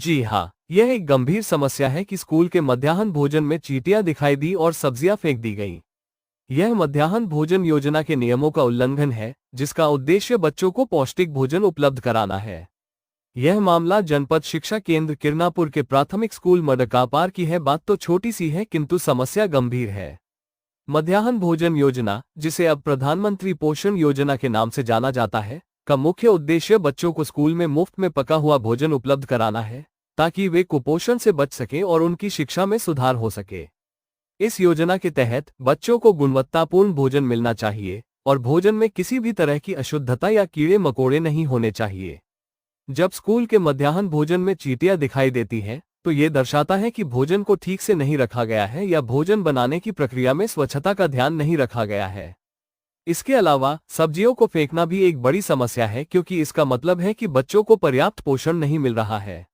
जी हाँ, यह एक गंभीर समस्या है कि स्कूल के मध्याह्न भोजन में चींटियां दिखाई दी और सब्जियां फेंक दी गईं। यह मध्याह्न भोजन योजना के नियमों का उल्लंघन है, जिसका उद्देश्य बच्चों को पौष्टिक भोजन उपलब्ध कराना है। यह मामला जनपद शिक्षा केंद्र किरनापुर के प्राथमिक स्कूल मडकापार की है। बात तो छोटी सी है, किंतु समस्या गंभीर है। मध्याह्न भोजन योजना, जिसे अब प्रधानमंत्री पोषण योजना के नाम से जाना जाता है, का मुख्य उद्देश्य बच्चों को स्कूल में मुफ्त में पका हुआ भोजन उपलब्ध कराना है, ताकि वे कुपोषण से बच सकें और उनकी शिक्षा में सुधार हो सके। इस योजना के तहत बच्चों को गुणवत्तापूर्ण भोजन मिलना चाहिए और भोजन में किसी भी तरह की अशुद्धता या कीड़े मकोड़े नहीं होने चाहिए। जब स्कूल के मध्याह्न भोजन में चींटियां दिखाई देती हैं, तो ये दर्शाता है कि भोजन को ठीक से नहीं रखा गया है या भोजन बनाने की प्रक्रिया में स्वच्छता का ध्यान नहीं रखा गया है। इसके अलावा सब्जियों को फेंकना भी एक बड़ी समस्या है, क्योंकि इसका मतलब है कि बच्चों को पर्याप्त पोषण नहीं मिल रहा है।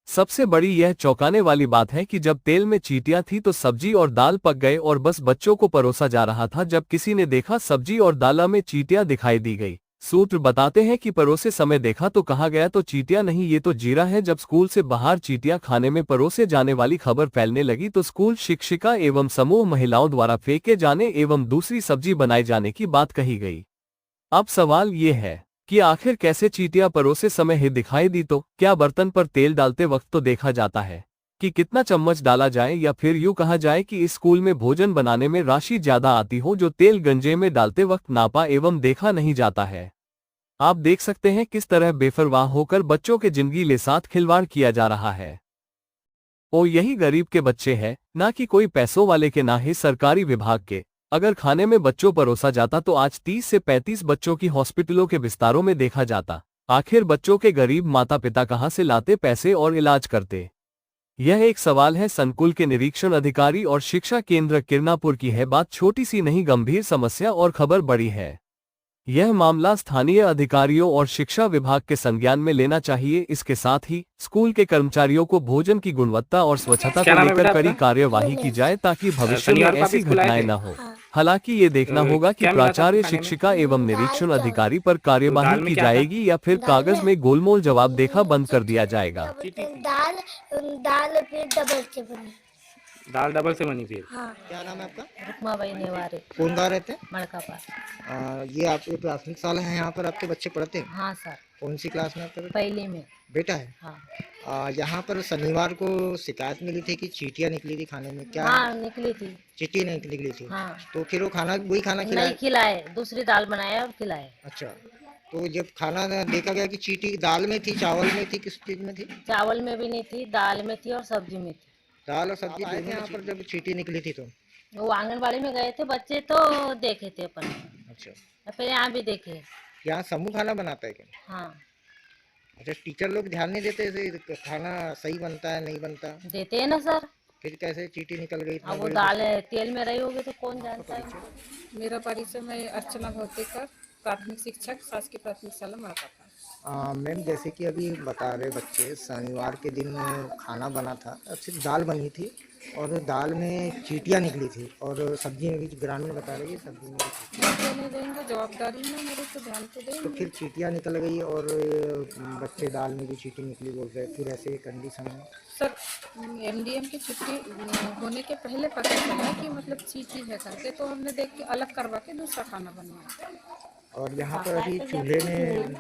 सबसे बड़ी यह चौंकाने वाली बात है कि जब तेल में चींटियां थी तो सब्जी और दाल पक गए और बस बच्चों को परोसा जा रहा था। जब किसी ने देखा सब्जी और दाल में चींटियां दिखाई दी गई। सूत्र बताते हैं कि परोसे समय देखा तो कहा गया तो चींटियां नहीं, ये तो जीरा है। जब स्कूल से बाहर चींटियां खाने में परोसे जाने वाली खबर फैलने लगी तो स्कूल शिक्षिका एवं समूह महिलाओं द्वारा फेंके जाने एवं दूसरी सब्जी बनाए जाने की बात कही गई। अब सवाल ये है कि आखिर कैसे चींटियां परोसे समय ही दिखाई दी? तो क्या बर्तन पर तेल डालते वक्त तो देखा जाता है कि कितना चम्मच डाला जाए, या फिर यूं कहा जाए कि इस स्कूल में भोजन बनाने में राशि ज्यादा आती हो जो तेल गंजे में डालते वक्त नापा एवं देखा नहीं जाता है। आप देख सकते हैं किस तरह बेपरवाह होकर बच्चों के जिंदगी के साथ खिलवाड़ किया जा रहा है। ओ यही गरीब के बच्चे हैं, ना कि कोई पैसों वाले के, ना ही सरकारी विभाग के। अगर खाने में बच्चों परोसा जाता तो आज 30 से 35 बच्चों की हॉस्पिटलों के बिस्तारों में देखा जाता। आखिर बच्चों के गरीब माता पिता कहां से लाते पैसे और इलाज करते? यह एक सवाल है संकुल के निरीक्षण अधिकारी और शिक्षा केंद्र किरनापुर की है। बात छोटी सी नहीं, गंभीर समस्या और खबर बड़ी है। यह मामला स्थानीय अधिकारियों और शिक्षा विभाग के संज्ञान में लेना चाहिए। इसके साथ ही स्कूल के कर्मचारियों को भोजन की गुणवत्ता और स्वच्छता क्या को नाम है बेटा लेकर कड़ी आपका? कार्यवाही की जाए, ताकि भविष्य में शनिवार को आप ऐसी स्कूल आए घटनाएं थे? न हो। हालांकि ये देखना होगा कि क्या मिला था आपको प्राचार्य, खाने में? शिक्षिका एवं निरीक्षण अधिकारी पर तो कार्यवाही दाल में की क्या था? जाएगी या फिर दाल कागज में में गोलमोल जवाब देखा बंद कर दिया जाएगा। चीटी थी। दाल दाल फिर डबल से बनी। दाल डबल से बनी फिर? हाँ। क्या नाम है आपका? रुक्माबाई नेवारे, कौन गाँव रहते हैं? मड़का पास। ये आपके प्राथमिक शाला है, यहाँ पर आपके बच्चे पढ़ते हैं? हाँ सर, कौन सी क्लास में आपका पहले में। बेटा है? हाँ यहाँ पर शनिवार को शिकायत मिली थी कि चींटियाँ निकली थी खाने में, क्या हाँ निकली थी। चींटी नहीं निकली थी? हाँ तो फिर वो खाना, वही खाना नहीं खिलाया? खिलाए, दूसरी दाल बनाया और खिलाए। अच्छा, तो जब खाना देखा गया कि चींटी दाल में थी, चावल में थी, किस चीज़ में थी? चावल में भी नहीं थी, दाल में थी और सब्जी में थी। दाल और सब्जी दोनों में? यहाँ पर जब चींटी निकली थी तो वो आंगनबाड़ी में गए थे बच्चे तो देखे थे अपन, अच्छा, और फिर यहाँ भी देखे। यहाँ समूह खाना बनाता है क्या? हाँ अच्छा, टीचर लोग ध्यान नहीं देते ऐसे खाना सही बनता है नहीं बनता? देते हैं ना सर। फिर कैसे चींटी निकल गई इतना अब वो बड़ी? दाल तेल में रही होगी तो कौन जानता है। मेरा परिचय, मैं अर्चना भौतिकर, प्राथमिक शिक्षक, शासकीय प्राथमिक शाला मड़कापार। मैम, जैसे कि अभी बता रहे बच्चे, शनिवार के दिन खाना बना था, सिर्फ दाल बनी थी और दाल में चींटियाँ निकली थी और सब्जी में भी, ग्रामीण बता रही है सब्जी में भी चींटियाँ। बच्चे नहीं देंगे, जवाबदारी है मेरे, तो ध्यान तो तो देंगे। फिर चींटियाँ निकल गई और बच्चे दाल में भी चींटी निकली बोल रहे, फिर ऐसे कंडीशन में? सर, एमडीएम की छुट्टी होने के पहले पता चला कि मतलब चींटी है करके, तो हमने देख के अलग करवा के दूसरा खाना बनवाया। और यहाँ पर अभी चूल्हे में